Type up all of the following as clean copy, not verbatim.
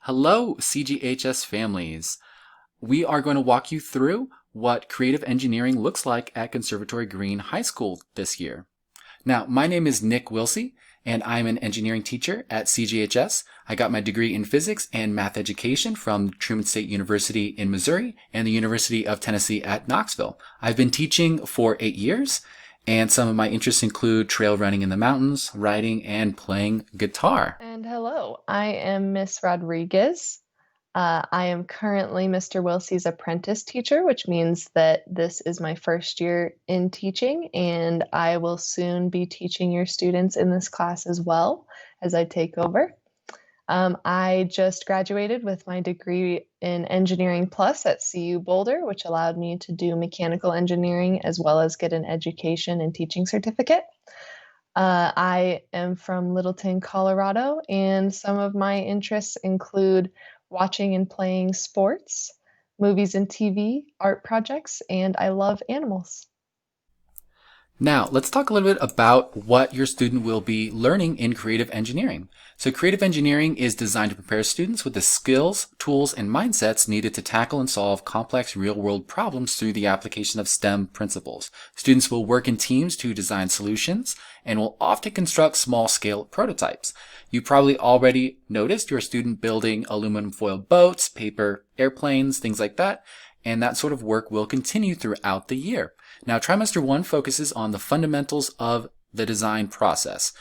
Hello, CGHS families. We are going to walk you through what creative engineering looks like at Conservatory Green High School this year. Now, my name is Nick Wilsey, and I'm an engineering teacher at CGHS. I got my degree in physics and math education from Truman State University in Missouri and the University of Tennessee at Knoxville. I've been teaching for 8 years, and some of my interests include trail running in the mountains, writing, and playing guitar. And hello, I am Miss Rodriguez. I am currently Mr. Wilsey's apprentice teacher, which means that this is my first year in teaching, and I will soon be teaching your students in this class as well as I take over. I just graduated with my degree in Engineering Plus at CU Boulder, which allowed me to do mechanical engineering as well as get an education and teaching certificate. I am from Littleton, Colorado, and some of my interests include watching and playing sports, movies and TV, art projects, and I love animals. Now, let's talk a little bit about what your student will be learning in creative engineering. So creative engineering is designed to prepare students with the skills, tools, and mindsets needed to tackle and solve complex real-world problems through the application of STEM principles. Students will work in teams to design solutions and will often construct small-scale prototypes. You probably already noticed your student building aluminum foil boats, paper airplanes, things like that, and that sort of work will continue throughout the year. Now, trimester 1 focuses on the fundamentals of the design process,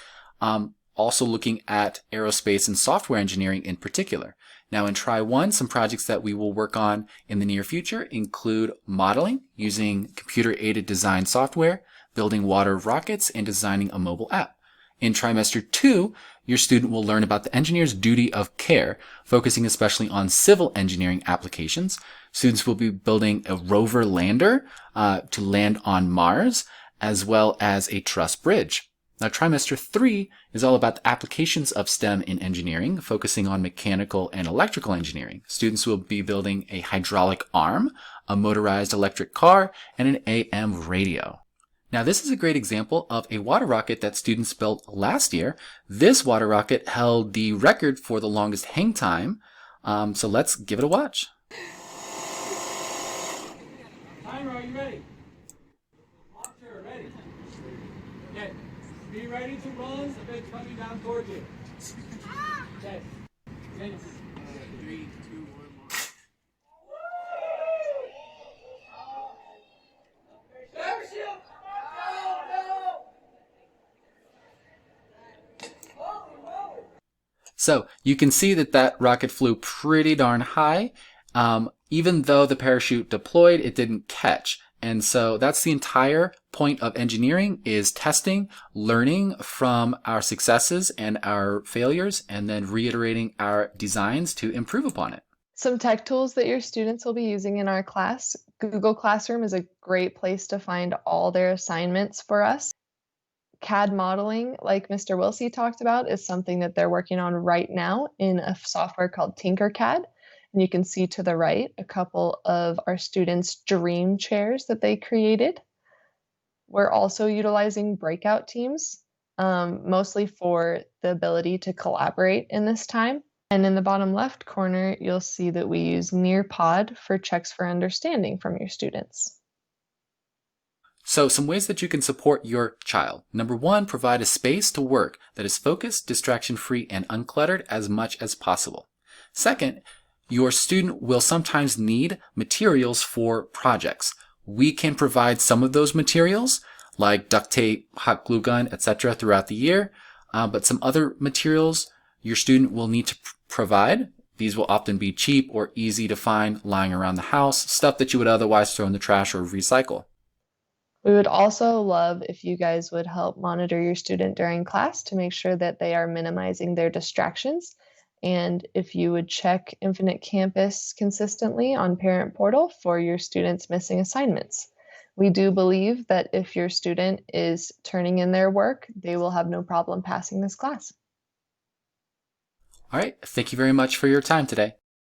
also looking at aerospace and software engineering in particular. Now, in Tri 1, some projects that we will work on in the near future include modeling using computer-aided design software, building water rockets, and designing a mobile app. In trimester 2, your student will learn about the engineer's duty of care, focusing especially on civil engineering applications. Students will be building a rover lander to land on Mars, as well as a truss bridge. Now, trimester 3 is all about the applications of STEM in engineering, focusing on mechanical and electrical engineering. Students will be building a hydraulic arm, a motorized electric car, and an AM radio. Now, this is a great example of a water rocket that students built last year. This water rocket held the record for the longest hang time, so let's give it a watch. Timer, are you ready? Sure, ready. Okay. Be ready to run if it's coming down towards you. Okay. Continue. 3, 2, 1, march. So you can see that rocket flew pretty darn high. Even though the parachute deployed, it didn't catch. And so that's the entire point of engineering, is testing, learning from our successes and our failures, and then reiterating our designs to improve upon it. Some tech tools that your students will be using in our class. Google Classroom is a great place to find all their assignments for us. CAD modeling, like Mr. Wilsey talked about, is something that they're working on right now in a software called Tinkercad. And you can see to the right a couple of our students' dream chairs that they created. We're also utilizing breakout teams, mostly for the ability to collaborate in this time. And in the bottom left corner, you'll see that we use Nearpod for checks for understanding from your students. So some ways that you can support your child. Number 1, provide a space to work that is focused, distraction-free, and uncluttered as much as possible. Second, your student will sometimes need materials for projects. We can provide some of those materials, like duct tape, hot glue gun, etc. throughout the year, but some other materials your student will need to provide. These will often be cheap or easy to find lying around the house, stuff that you would otherwise throw in the trash or recycle. We would also love if you guys would help monitor your student during class to make sure that they are minimizing their distractions. And if you would check Infinite Campus consistently on Parent Portal for your students' missing assignments. We do believe that if your student is turning in their work, they will have no problem passing this class. All right, thank you very much for your time today.